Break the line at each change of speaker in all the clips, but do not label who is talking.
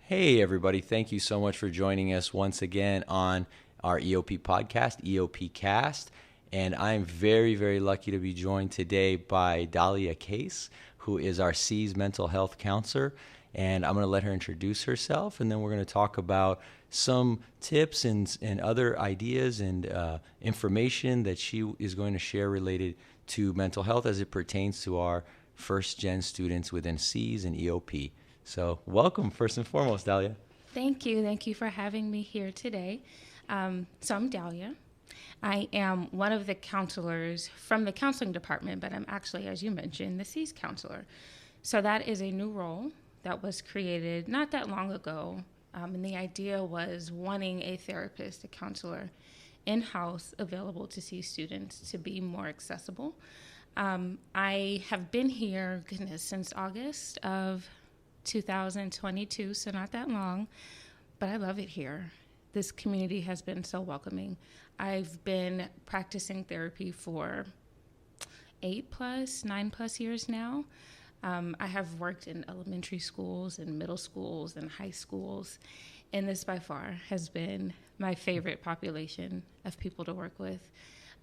Hey, everybody. Thank you so much for joining us once again on our EOP podcast, EOPcast. And I'm very, very lucky to be joined today by Dahlia Case, who is our C's mental health counselor. And I'm going to let her introduce herself, and then we're going to talk about some tips and other ideas and information that she is going to share related to mental health as it pertains to our first-gen students within C's and EOP. So welcome, first and foremost, Dahlia.
Thank you. Thank you for having me here today. So I'm Dahlia. I am one of the counselors from the counseling department, but I'm actually, as you mentioned, the C's counselor. So that is a new role that was created not that long ago. And the idea was wanting a therapist, a counselor, in-house available to C students to be more accessible. I have been here, since August of 2022, so not that long, but I love it here. This community has been so welcoming. I've been practicing therapy for 9+ years now. I have worked in elementary schools and middle schools and high schools, and this by far has been my favorite population of people to work with.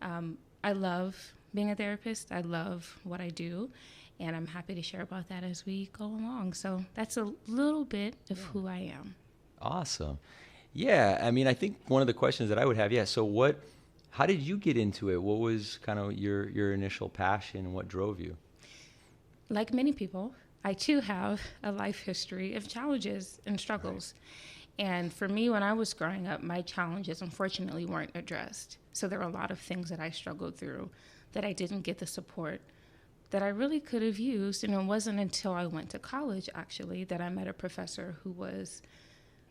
I love being a therapist. I love what I do. And I'm happy to share about that as we go along. So that's a little bit of who I am.
Awesome. Yeah, I mean, I think one of the questions that I would have, so how did you get into it? What was kind of your initial passion and what drove you?
Like many people, I too have a life history of challenges and struggles. Right. And for me, when I was growing up, my challenges unfortunately weren't addressed. So there were a lot of things that I struggled through that I didn't get the support that I really could have used. And it wasn't until I went to college, actually, that I met a professor who was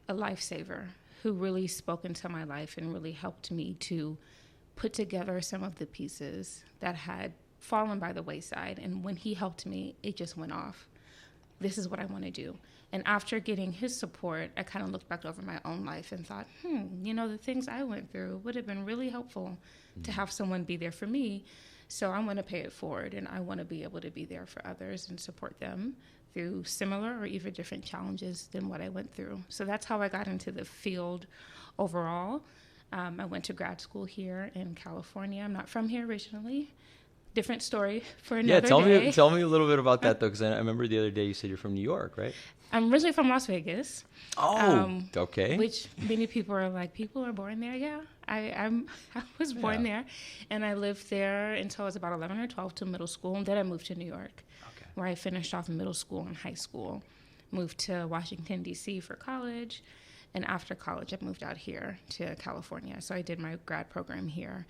a lifesaver, who really spoke into my life and really helped me to put together some of the pieces that had fallen by the wayside. And when he helped me, it just went off. This is what I want to do. And after getting his support, I kind of looked back over my own life and thought, the things I went through would have been really helpful to have someone be there for me. So I want to pay it forward, and I want to be able to be there for others and support them through similar or even different challenges than what I went through. So that's how I got into the field overall. I went to grad school here in California. I'm not from here originally. Different story for another day.
Tell me a little bit about that, though, because I remember the other day you said you're from New York, right?
I'm originally from Las Vegas.
Oh, okay.
Which many people are like, people are born there? Yeah, I was born there, and I lived there until I was about 11 or 12 to middle school, and then I moved to New York, where I finished off middle school and high school. Moved to Washington, D.C. for college, and after college, I moved out here to California. So I did my grad program here.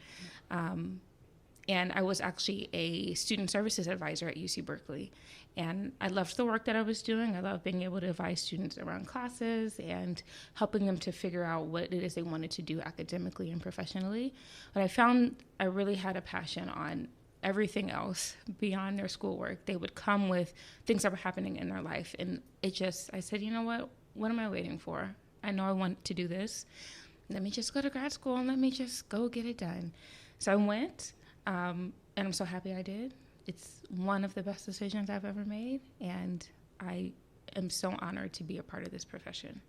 And I was actually a student services advisor at UC Berkeley. And I loved the work that I was doing. I loved being able to advise students around classes and helping them to figure out what it is they wanted to do academically and professionally. But I found I really had a passion on everything else beyond their schoolwork. They would come with things that were happening in their life. And I said, you know what am I waiting for? I know I want to do this. Let me just go to grad school and let me just go get it done. So I went. And I'm so happy I did. It's one of the best decisions I've ever made, and I am so honored to be a part of this profession.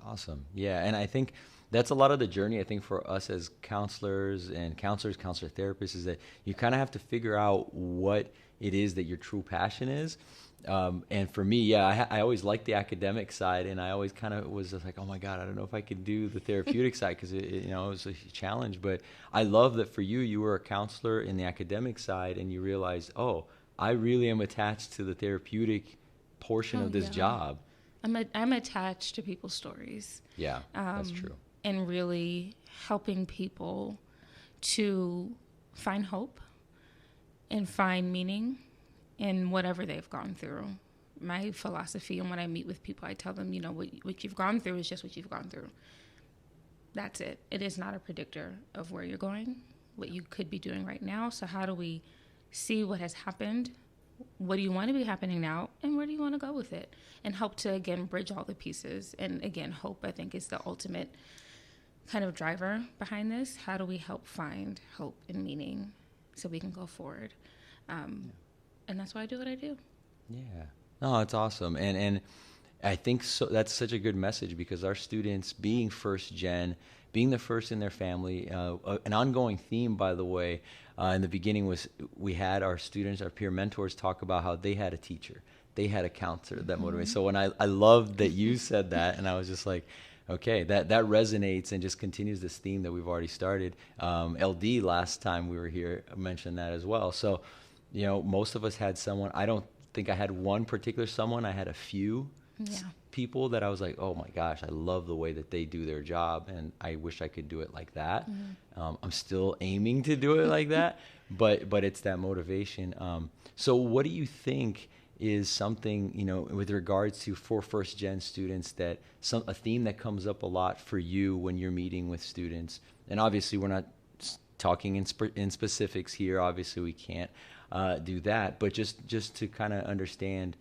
Awesome. Yeah, and I think that's a lot of the journey, I think, for us as counselor therapists, is that you kind of have to figure out what it is that your true passion is. And for me, I always liked the academic side, and I always kind of was just like, oh my God, I don't know if I could do the therapeutic side because it was a challenge. But I love that for you were a counselor in the academic side, and you realized, I really am attached to the therapeutic portion of this job.
I'm attached to people's stories.
Yeah, that's true.
And really helping people to find hope and find meaning in whatever they've gone through. My philosophy, and when I meet with people, I tell them, what you've gone through is just what you've gone through. That's it. It is not a predictor of where you're going, what you could be doing right now. So how do we see what has happened? What do you want to be happening now? And where do you want to go with it? And help to, again, bridge all the pieces. And again, hope, I think, is the ultimate kind of driver behind this. How do we help find hope and meaning so we can go forward? And that's why I do what I do.
Yeah. No, it's awesome. And I think so. That's such a good message because our students, being first gen, being the first in their family, an ongoing theme, by the way, in the beginning was we had our students, our peer mentors, talk about how they had a teacher, they had a counselor that motivated. So when I loved that you said that, and I was just like, okay, that resonates and just continues this theme that we've already started. LD last time we were here mentioned that as well. So, most of us had someone. I don't think I had one particular someone. I had a few people that I was like, oh my gosh, I love the way that they do their job, and I wish I could do it like that. I'm still aiming to do it like that, but it's that motivation. So what do you think is something, with regards to for first gen students, that a theme that comes up a lot for you when you're meeting with students? And obviously we're not talking in specifics here. Obviously we can't do that, but just to kind of understand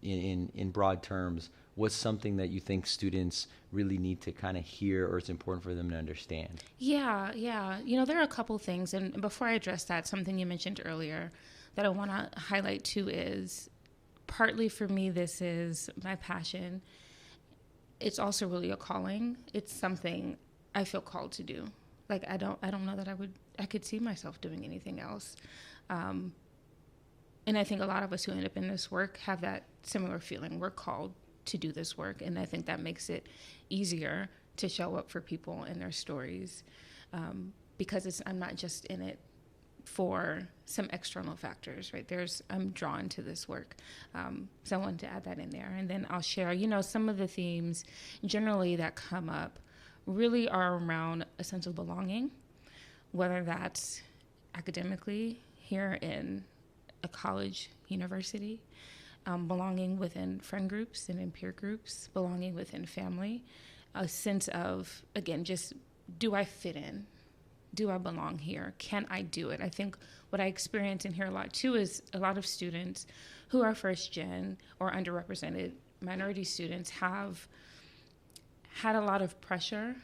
in broad terms, what's something that you think students really need to kind of hear, or it's important for them to understand?
Yeah. There are a couple things. And before I address that, something you mentioned earlier that I want to highlight too is partly for me, this is my passion. It's also really a calling. It's something I feel called to do. Like, I don't know that I could see myself doing anything else. And I think a lot of us who end up in this work have that similar feeling. We're called to do this work, and I think that makes it easier to show up for people and their stories, because I'm not just in it for some external factors, right? I'm drawn to this work. So I wanted to add that in there. And then I'll share, some of the themes generally that come up really are around a sense of belonging, whether that's academically here in a college, university, belonging within friend groups and in peer groups, belonging within family, a sense of, again, just, do I fit in? Do I belong here? Can I do it? I think what I experience and hear a lot too is a lot of students who are first gen or underrepresented minority students have had a lot of pressure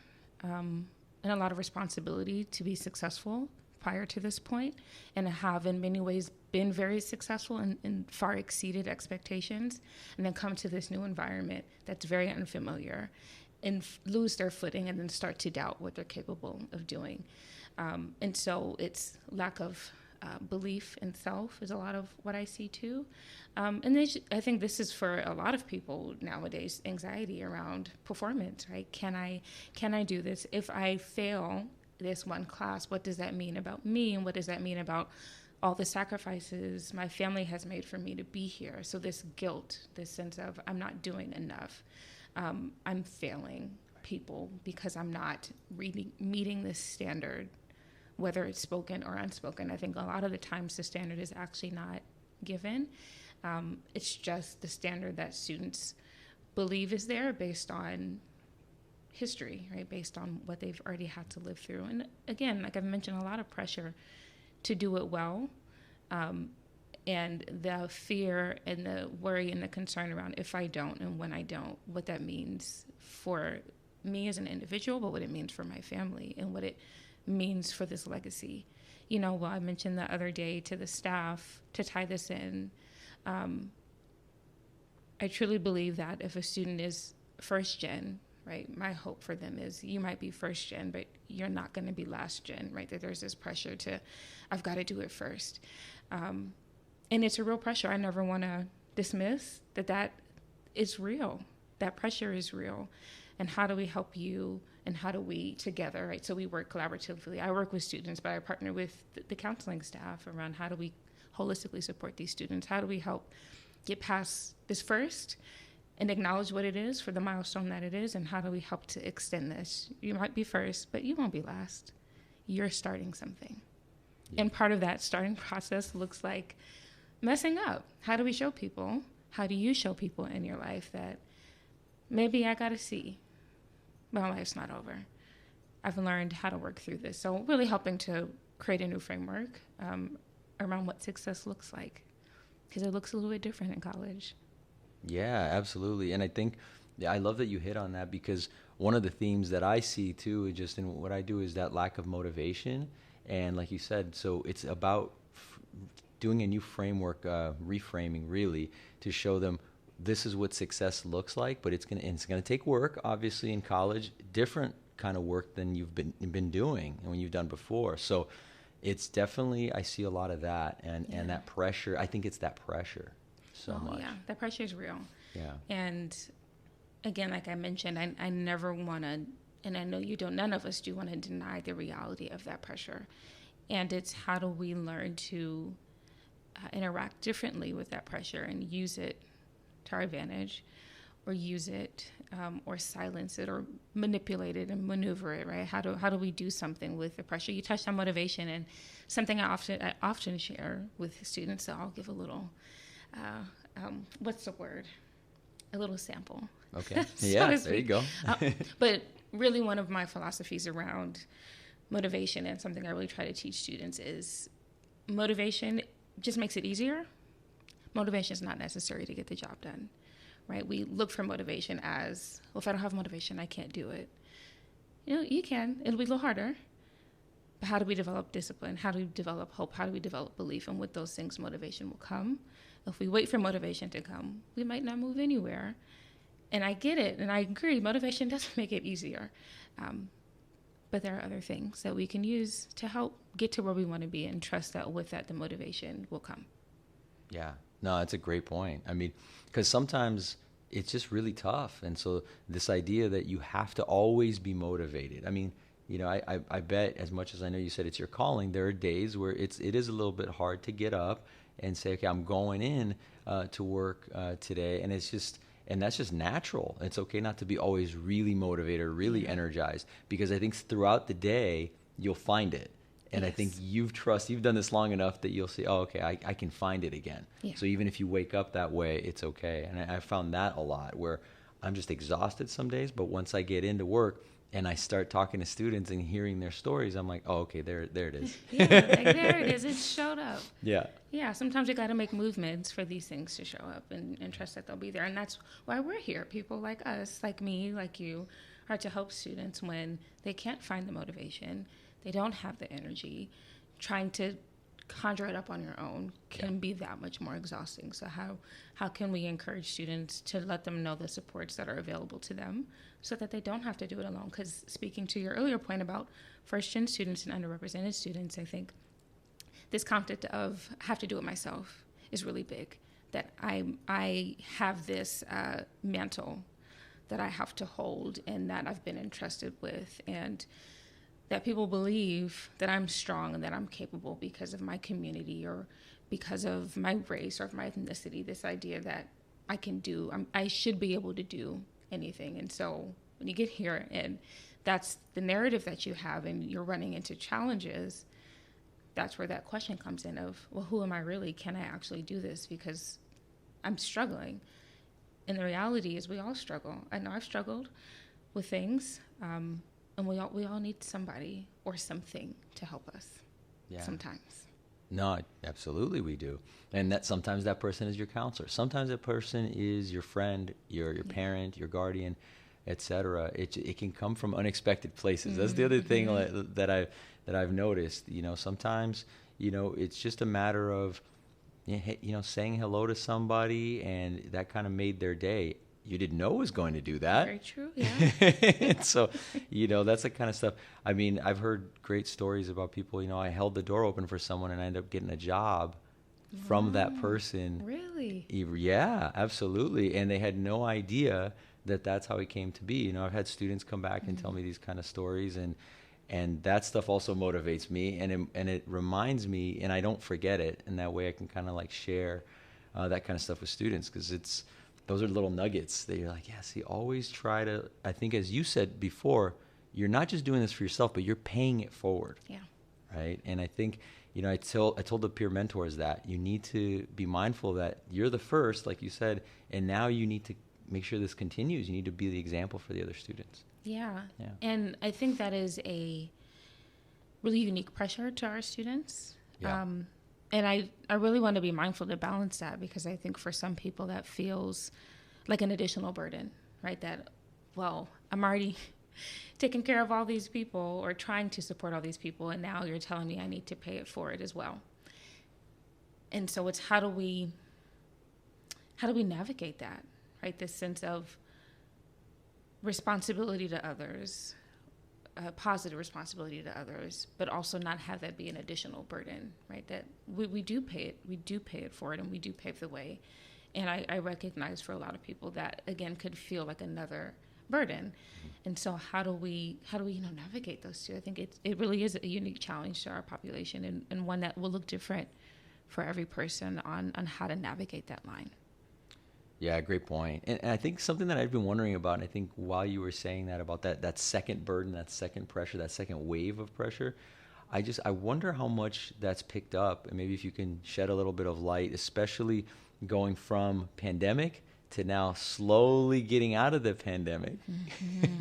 and a lot of responsibility to be successful prior to this point, and have in many ways been very successful and far exceeded expectations, and then come to this new environment that's very unfamiliar and lose their footing and then start to doubt what they're capable of doing. And so it's lack of belief in self is a lot of what I see too. And I think this is for a lot of people nowadays, anxiety around performance, right? Can I do this? If I fail this one class, what does that mean about me? And what does that mean about all the sacrifices my family has made for me to be here? So this guilt, this sense of I'm not doing enough. I'm failing people because I'm not meeting this standard, whether it's spoken or unspoken. I think a lot of the times the standard is actually not given. It's just the standard that students believe is there based on history, right? Based on what they've already had to live through. And again, like I've mentioned, a lot of pressure to do it well. And the fear and the worry and the concern around if I don't and when I don't, what that means for me as an individual, but what it means for my family and what it means for this legacy. Well, I mentioned the other day to the staff, to tie this in, I truly believe that if a student is first gen, right, my hope for them is you might be first gen, but you're not going to be last gen, right? That there's this pressure to, I've got to do it first. And it's a real pressure. I never want to dismiss that is real. That pressure is real. And how do we help you? And how do we together, right? So we work collaboratively. I work with students, but I partner with the counseling staff around how do we holistically support these students? How do we help get past this first and acknowledge what it is for the milestone that it is, and how do we help to extend this? You might be first, but you won't be last. You're starting something. Yeah. And part of that starting process looks like messing up. How do we show people? How do you show people in your life that maybe I got to see, but my life's not over? I've learned how to work through this. So really helping to create a new framework around what success looks like, because it looks a little bit different in college.
Yeah, absolutely. And I think, I love that you hit on that, because one of the themes that I see too, just in what I do, is that lack of motivation. And like you said, so it's about doing a new framework, reframing really, to show them this is what success looks like, but it's gonna take work, obviously, in college, different kind of work than you've been doing and when you've done before. So it's definitely, I see a lot of that, and that pressure. I think it's that pressure so much.
Yeah, that pressure is real.
Yeah.
And again, like I mentioned, I never want to, and I know you don't, none of us do want to deny the reality of that pressure. And it's how do we learn to interact differently with that pressure and use it to our advantage, or use it or silence it or manipulate it and maneuver it, right? How do we do something with the pressure? You touched on motivation, and something I often share with students, so I'll give a little, what's the word? A little sample.
Okay.
So
yeah, there you go.
But really one of my philosophies around motivation, and something I really try to teach students, is motivation just makes it easier. Motivation is not necessary to get the job done, right? We look for motivation as, well, if I don't have motivation, I can't do it. You can. It'll be a little harder. But how do we develop discipline? How do we develop hope? How do we develop belief? And with those things, motivation will come. If we wait for motivation to come, we might not move anywhere. And I get it, and I agree, motivation doesn't make it easier. But there are other things that we can use to help get to where we want to be, and trust that with that, the motivation will come.
Yeah. No, that's a great point. I mean, because sometimes it's just really tough. And so this idea that you have to always be motivated. I mean, I bet, as much as I know you said it's your calling, there are days where it is a little bit hard to get up and say, okay, I'm going in to work today. And that's just natural. It's okay not to be always really motivated or really energized, because I think throughout the day, you'll find it. And yes. I think you've done this long enough that you'll see, oh, okay, I can find it again. Yeah. So even if you wake up that way, it's okay. And I found that a lot, where I'm just exhausted some days, but once I get into work and I start talking to students and hearing their stories, I'm like, oh, okay, there it is.
Yeah, there it is. It showed up.
Yeah.
Yeah, sometimes you got to make movements for these things to show up, and trust that they'll be there. And that's why we're here. People like us, like me, like you, are to help students when they can't find the motivation. They don't have the energy. Trying to conjure it up on your own can be that much more exhausting. So how can we encourage students to let them know the supports that are available to them, so that they don't have to do it alone? Because speaking to your earlier point about first-gen students and underrepresented students, I think this concept of have to do it myself is really big. That I have this mantle that I have to hold, and that I've been entrusted with, and that people believe that I'm strong and that I'm capable because of my community or because of my race or my ethnicity. This idea that I should be able to do anything. And so when you get here and that's the narrative that you have, and you're running into challenges, that's where that question comes in of, well, who am I really? Can I actually do this? Because I'm struggling. And the reality is we all struggle. I know I've struggled with things. And we all need somebody or something to help us sometimes.
No, absolutely we do. And that sometimes that person is your counselor. Sometimes that person is your friend, your parent, your guardian, etc. It can come from unexpected places. Mm-hmm. That's the other thing that I've noticed. Sometimes it's just a matter of saying hello to somebody, and that kind of made their day. You didn't know it was going to do that. Very
true, yeah.
So, that's the kind of stuff. I mean, I've heard great stories about people, I held the door open for someone and I ended up getting a job from that person.
Really?
Yeah, absolutely. And they had no idea that that's how it came to be. I've had students come back and tell me these kind of stories, and that stuff also motivates me, and it reminds me, and I don't forget it. And that way I can kind of like share that kind of stuff with students, because those are little nuggets that you're like, yeah, see, always try to, I think, as you said before, you're not just doing this for yourself, but you're paying it forward.
Yeah.
Right. And I think, I told the peer mentors that you need to be mindful that you're the first, like you said, and now you need to make sure this continues. You need to be the example for the other students.
Yeah. And I think that is a really unique pressure to our students. Yeah. And I really want to be mindful to balance that, because I think for some people that feels like an additional burden, right? That, well, I'm already taking care of all these people or trying to support all these people, and now you're telling me I need to pay it forward as well. And so it's how do we how do we navigate that, right? This sense of responsibility to others, positive responsibility to others, but also not have that be an additional burden, right? That we do pay it forward, and we do pave the way. And I recognize for a lot of people that, again, could feel like another burden. And so how do we navigate those two? I think it really is a unique challenge to our population, and one that will look different for every person on how to navigate that line.
Yeah, great point. And I think something that I've been wondering about, and I think while you were saying that about that second burden, that second pressure, that second wave of pressure, I wonder how much that's picked up, and maybe if you can shed a little bit of light, especially going from pandemic to now slowly getting out of the pandemic.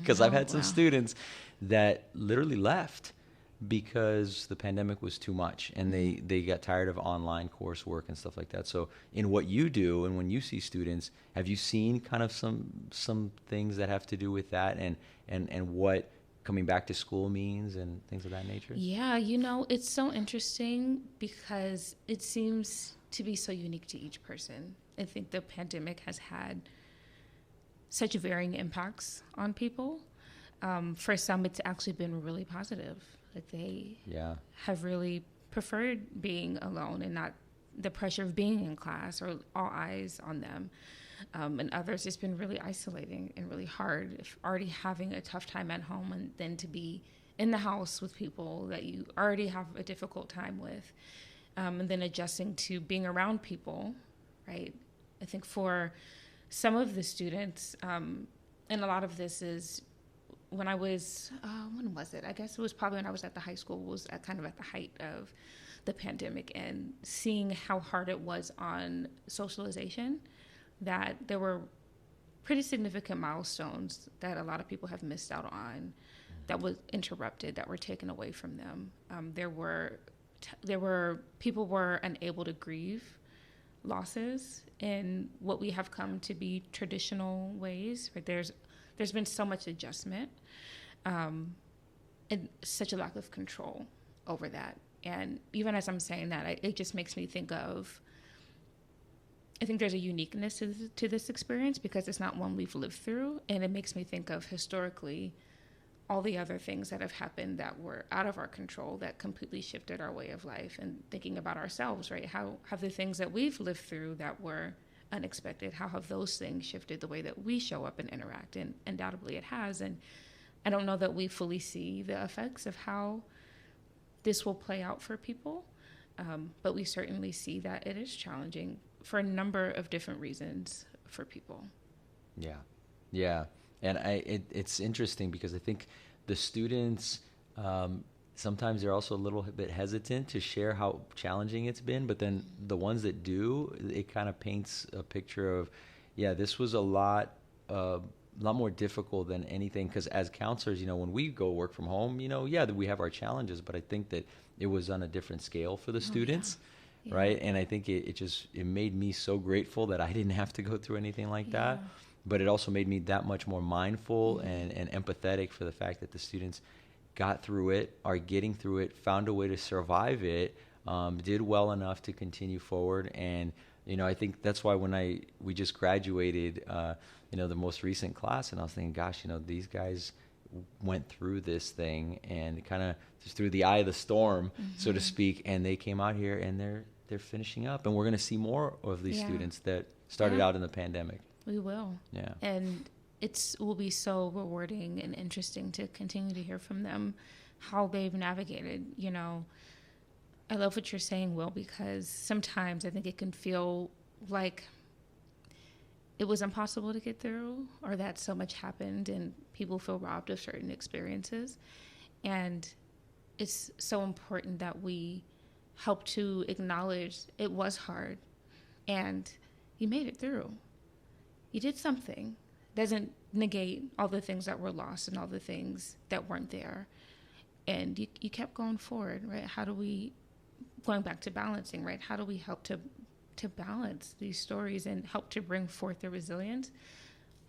Because I've had some students that literally left because the pandemic was too much, and they got tired of online coursework and stuff like that. So in what you do, and when you see students, have you seen kind of some things that have to do with that, and what coming back to school means and things of that nature?
Yeah, it's so interesting because it seems to be so unique to each person. I think the pandemic has had such varying impacts on people. For some, it's actually been really positive. Like they have really preferred being alone and not the pressure of being in class or all eyes on them. And others, it's been really isolating and really hard, if already having a tough time at home, and then to be in the house with people that you already have a difficult time with, and then adjusting to being around people, right? I think for some of the students, and a lot of this is when I was, when was it? I guess it was probably when I was at the high school, was at the height of the pandemic, and seeing how hard it was on socialization, that there were pretty significant milestones that a lot of people have missed out on, that was interrupted, that were taken away from them. People were unable to grieve losses in what we have come to be traditional ways, right? There's been so much adjustment, and such a lack of control over that. And even as I'm saying that, it just makes me think of, I think there's a uniqueness to this experience because it's not one we've lived through. And it makes me think of historically all the other things that have happened that were out of our control, that completely shifted our way of life, and thinking about ourselves, right? How have the things that we've lived through that were unexpected, how have those things shifted the way that we show up and interact? And undoubtedly it has. And I don't know that we fully see the effects of how this will play out for people, but we certainly see that it is challenging for a number of different reasons for people. Yeah. And it's interesting because I think the students, sometimes they're also a little bit hesitant to share how challenging it's been, but then the ones that do, it kind of paints a picture of, this was a lot more difficult than anything. Because as counselors, when we go work from home, we have our challenges, but I think that it was on a different scale for the students. Yeah. Right. And I think it made me so grateful that I didn't have to go through anything like that. But it also made me that much more mindful and empathetic for the fact that the students got through it, are getting through it, found a way to survive it, did well enough to continue forward. And, I think that's why when we just graduated, the most recent class, and I was thinking, gosh, these guys went through this thing and kind of just through the eye of the storm, so to speak, and they came out here and they're finishing up. And we're going to see more of these students that started out in the pandemic. We will. Yeah. And it will be so rewarding and interesting to continue to hear from them how they've navigated. I love what you're saying, Will, because sometimes I think it can feel like it was impossible to get through, or that so much happened and people feel robbed of certain experiences. And it's so important that we help to acknowledge it was hard and you made it through. You did something. Doesn't negate all the things that were lost and all the things that weren't there. And you kept going forward, right? Going back to balancing, right? How do we help to balance these stories and help to bring forth the resilience?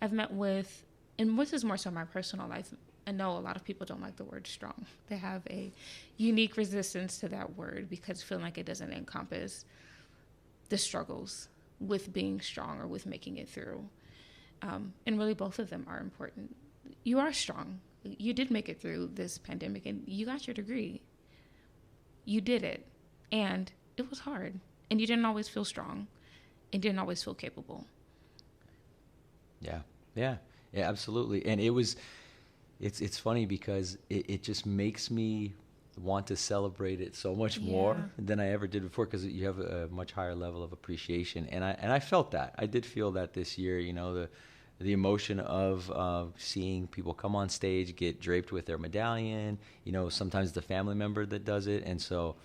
I've met with, and this is more so my personal life, I know a lot of people don't like the word strong. They have a unique resistance to that word because feeling like it doesn't encompass the struggles with being strong or with making it through. And really both of them are important. You are strong. You did make it through this pandemic and you got your degree. You did it. And it was hard. And you didn't always feel strong and didn't always feel capable.
Yeah, absolutely. And it's funny because it just makes me want to celebrate it so much more than I ever did before, because you have a much higher level of appreciation. And I felt that. I did feel that this year, the emotion of seeing people come on stage, get draped with their medallion, sometimes the family member that does it. And so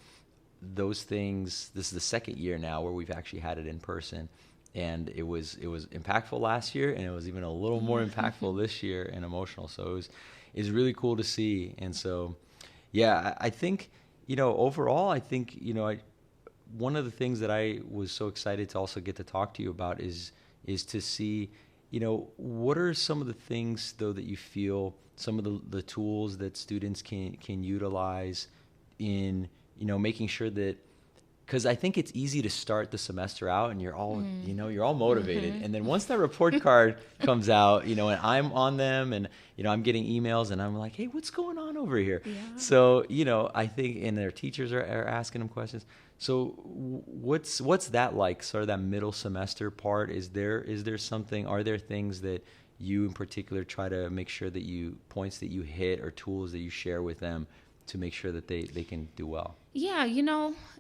those things, this is the second year now where we've actually had it in person. And it was impactful last year, and it was even a little more impactful this year and emotional. So it's really cool to see. And so, yeah, I think, overall, I think, one of the things that I was so excited to also get to talk to you about is to see, what are some of the things, though, that you feel, some of the tools that students can utilize in, making sure that, because I think it's easy to start the semester out and you're all, you're all motivated. And then once that report card comes out, and I'm on them and, I'm getting emails and I'm like, hey, what's going on over here? Yeah. So, I think, and their teachers are asking them questions. So what's that like, sort of that middle semester part? Is there something, are there things that you in particular try to make sure that points that you hit or tools that you share with them to make sure that they can do well?
Yeah,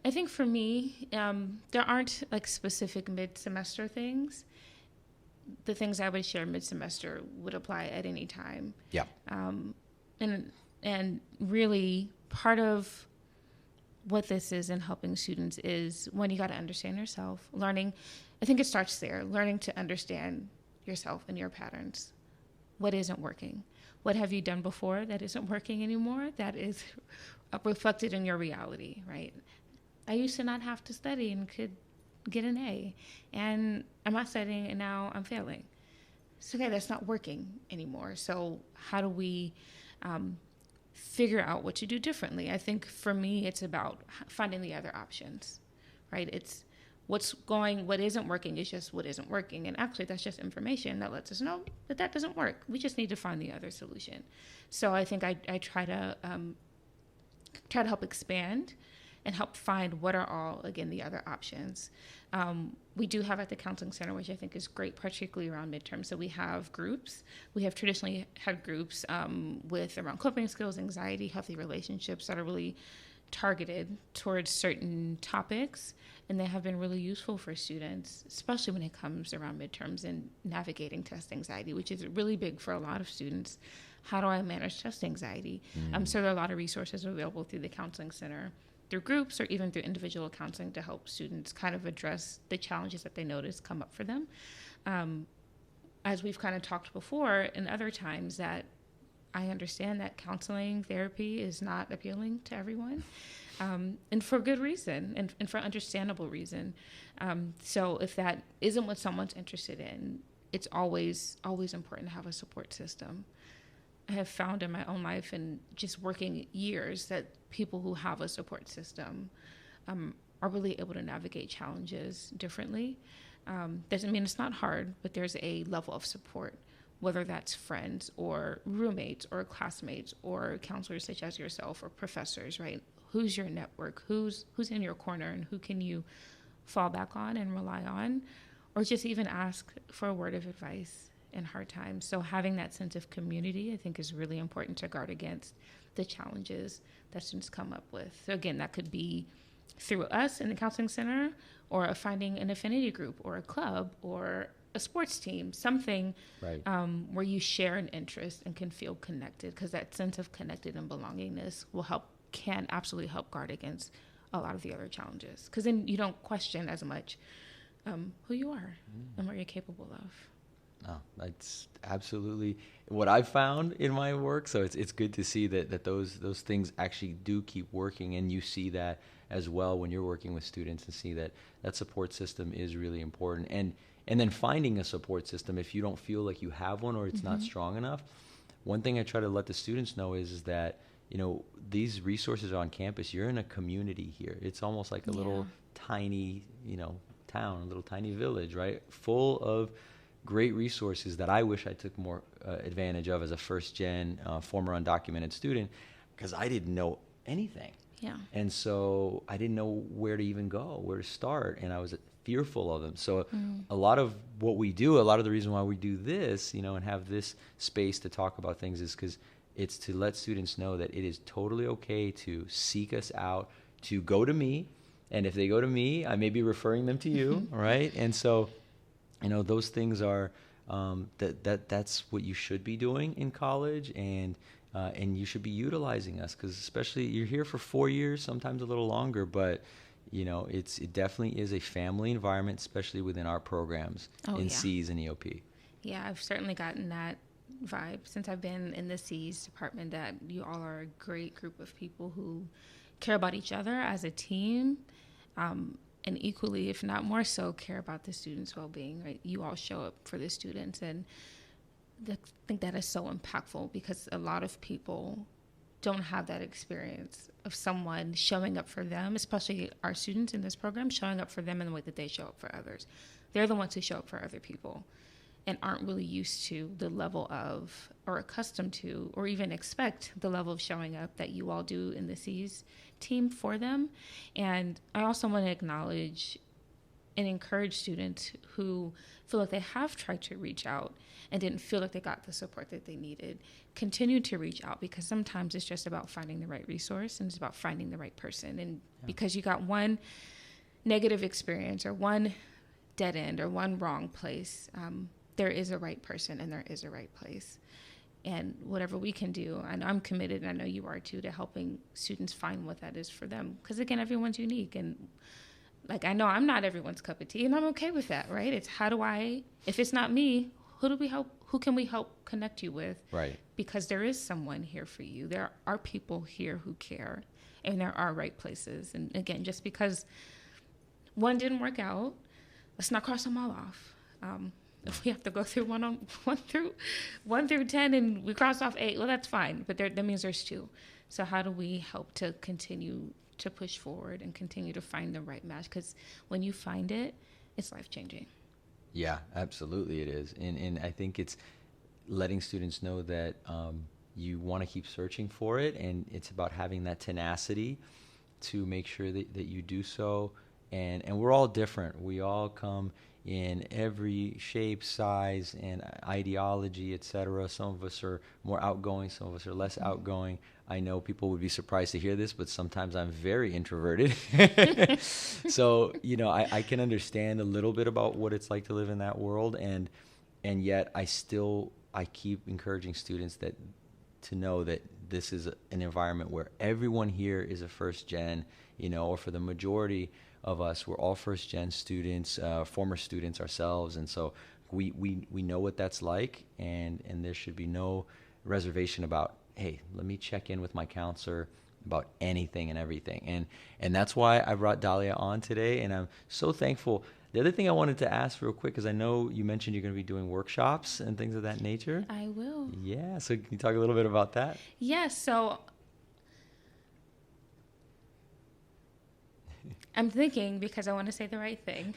I think for me, there aren't like specific mid-semester things. The things I would share mid-semester would apply at any time.
Yeah.
And really part of what this is in helping students is when you got to understand yourself, learning. I think it starts there, learning to understand yourself and your patterns. What isn't working? What have you done before that isn't working anymore? That is reflected in your reality, right? I used to not have to study and could get an A, and I'm not studying and now I'm failing. So, okay, that's not working anymore. So how do we figure out what to do differently? I think for me, it's about finding the other options, right? It's what isn't working is just what isn't working. And actually, that's just information that lets us know that doesn't work. We just need to find the other solution. So I think I try to help expand and help find what are all, again, the other options. We do have at the Counseling Center, which I think is great, particularly around midterms. So we have groups. We have traditionally had groups with around coping skills, anxiety, healthy relationships that are really targeted towards certain topics, and they have been really useful for students, especially when it comes around midterms and navigating test anxiety, which is really big for a lot of students. How do I manage test anxiety? So there are a lot of resources available through the Counseling Center, through groups or even through individual counseling to help students kind of address the challenges that they notice come up for them. As we've kind of talked before in other times, that I understand that counseling therapy is not appealing to everyone, and for good reason and for understandable reason. So if that isn't what someone's interested in, it's always important to have a support system. I have found in my own life and just working years that people who have a support system are really able to navigate challenges differently. Doesn't mean it's not hard, but there's a level of support, whether that's friends or roommates or classmates or counselors such as yourself or professors, right? Who's your network? Who's in your corner, and who can you fall back on and rely on, or just even ask for a word of advice in hard times. So having that sense of community, I think, is really important to guard against the challenges that students come up with. So again, that could be through us in the Counseling Center, or finding an affinity group or a club or a sports team, something right. Where you share an interest and can feel connected, because that sense of connected and belongingness can absolutely help guard against a lot of the other challenges, because then you don't question as much who you are and what you're capable of.
No, that's absolutely what I've found in my work. So it's good to see that those things actually do keep working, and you see that as well when you're working with students, and see that support system is really important. And then finding a support system if you don't feel like you have one or it's not strong enough. One thing I try to let the students know is that, these resources are on campus. You're in a community here. It's almost like a little tiny town, a little tiny village, right? Full of great resources that I wish I took more advantage of as a first-gen, former undocumented student, because I didn't know anything.
Yeah.
And so I didn't know where to even go, where to start, and I was fearful of them. So a lot of what we do, a lot of the reason why we do this, you know, and have this space to talk about things is because it's to let students know that it is totally okay to seek us out, to go to me. And if they go to me, I may be referring them to you, right? And so, you know, those things are, that's what you should be doing in college, and you should be utilizing us, because especially you're here for 4 years, sometimes a little longer, but you know, it definitely is a family environment, especially within our programs in Cs and EOP.
Yeah, I've certainly gotten that vibe since I've been in the Cs department, that you all are a great group of people who care about each other as a team, and equally, if not more so, care about the students' well-being, right? You all show up for the students, and I think that is so impactful, because a lot of people don't have that experience of someone showing up for them, especially our students in this program, showing up for them in the way that they show up for others. They're the ones who show up for other people and aren't really used to the level of, or accustomed to, or even expect the level of showing up that you all do in the C's team for them. And I also want to acknowledge and encourage students who feel like they have tried to reach out and didn't feel like they got the support that they needed. Continue to reach out, because sometimes it's just about finding the right resource, and it's about finding the right person. And because you got one negative experience or one dead end or one wrong place, there is a right person and there is a right place. And whatever we can do, and I'm committed, and I know you are too, to helping students find what that is for them. Because again, everyone's unique, and like, I know I'm not everyone's cup of tea, and I'm okay with that, right? It's how do I, if it's not me, who can we help connect you with?
Right.
Because there is someone here for you. There are people here who care, and there are right places. And again, just because one didn't work out, let's not cross them all off. If we have to go through one through 10 and we cross off 8, well, that's fine. But that means there's 2. So how do we help to continue to push forward and continue to find the right match? Because when you find it, it's life-changing.
Yeah, absolutely it is. And I think it's letting students know that you want to keep searching for it, and it's about having that tenacity to make sure that you do so. And we're all different. We all come in every shape, size, and ideology, etc. Some of us are more outgoing, some of us are less outgoing. I know people would be surprised to hear this, but sometimes I'm very introverted. So, you know, I can understand a little bit about what it's like to live in that world, and yet I keep encouraging students to know that this is an environment where everyone here is a first gen, you know, or for the majority of us, we're all first gen students, former students ourselves, and so we know what that's like, and there should be no reservation about, hey, let me check in with my counselor about anything and everything. And that's why I brought Dahlia on today, and I'm so thankful. The other thing I wanted to ask real quick, because I know you mentioned you're going to be doing workshops and things of that nature.
I will.
Yeah, so can you talk a little bit about that?
Yes, so I'm thinking, because I want to say the right thing.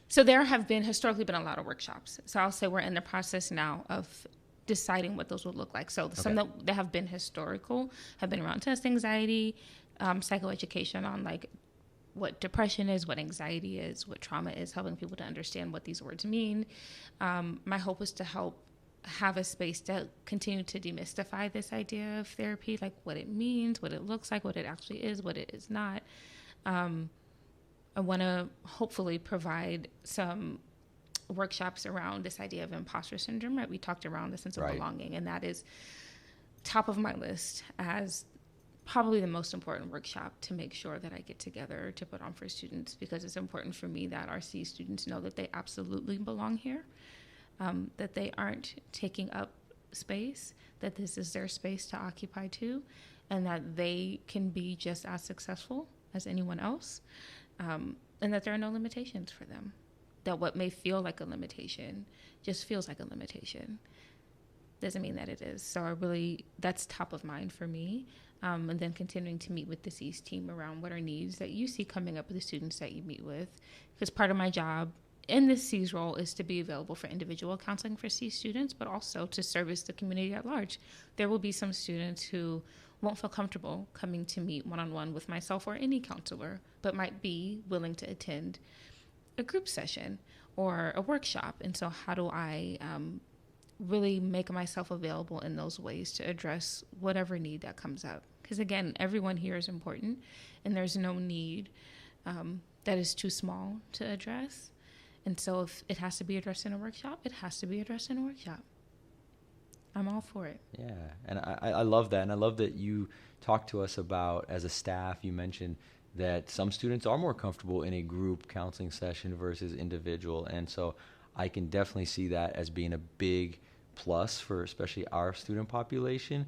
So there have historically been a lot of workshops. So I'll say we're in the process now of deciding what those would look like. So some that have been historical have been around test anxiety, psychoeducation on like what depression is, what anxiety is, what trauma is, helping people to understand what these words mean. My hope is to help have a space to continue to demystify this idea of therapy, like what it means, what it looks like, what it actually is, what it is not. I want to hopefully provide some workshops around this idea of imposter syndrome, right? We talked around the sense of belonging, and that is top of my list as probably the most important workshop to make sure that I get together to put on for students, because it's important for me that our C students know that they absolutely belong here, that they aren't taking up space, that this is their space to occupy too, and that they can be just as successful as anyone else, and that there are no limitations for them, that what may feel like a limitation just feels like a limitation. doesn't mean that it is. So that's top of mind for me. And then continuing to meet with the C's team around what are needs that you see coming up with the students that you meet with. Because part of my job in this C's role is to be available for individual counseling for C students, but also to service the community at large. There will be some students who won't feel comfortable coming to meet one-on-one with myself or any counselor, but might be willing to attend a group session or a workshop. And so how do I really make myself available in those ways to address whatever need that comes up? Because again, everyone here is important, and there's no need that is too small to address. And so if it has to be addressed in a workshop, it has to be addressed in a workshop. I'm all for it.
Yeah, and I love that. And I love that you talked to us about, as a staff, you mentioned that some students are more comfortable in a group counseling session versus individual. And so I can definitely see that as being a big plus for especially our student population,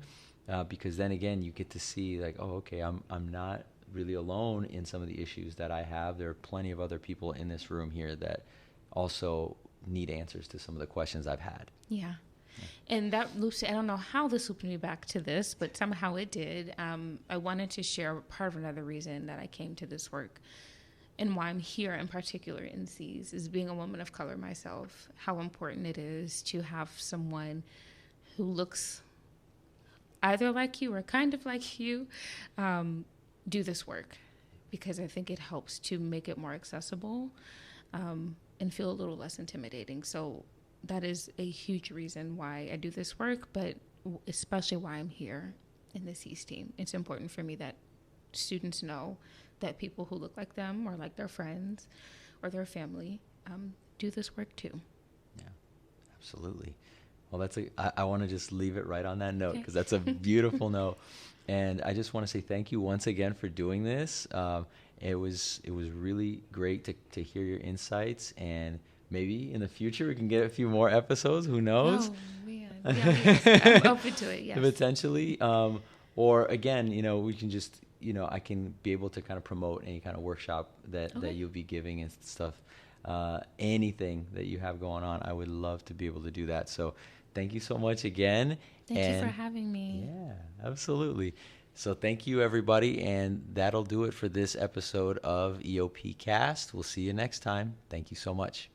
because then again, you get to see like, oh, okay, I'm not really alone in some of the issues that I have. There are plenty of other people in this room here that also need answers to some of the questions I've had.
Yeah. And that loops, I don't know how this looped me back to this, but somehow it did. I wanted to share part of another reason that I came to this work and why I'm here in particular in C's is being a woman of color myself, how important it is to have someone who looks either like you or kind of like you do this work, because I think it helps to make it more accessible and feel a little less intimidating. So that is a huge reason why I do this work, but especially why I'm here in the C's team. It's important for me that students know that people who look like them or like their friends or their family do this work too.
Yeah, absolutely. Well, I want to just leave it right on that note, because that's a beautiful note. And I just want to say thank you once again for doing this. It was really great to hear your insights, and maybe in the future we can get a few more episodes. Who knows?
Oh, man. Yes. I'm open to it, yes.
Potentially. Or again, we can just, I can be able to kind of promote any kind of workshop that you'll be giving and stuff. Anything that you have going on, I would love to be able to do that. So thank you so much again.
Thank you for having me.
Yeah, absolutely. So thank you, everybody. And that'll do it for this episode of EOPcast. We'll see you next time. Thank you so much.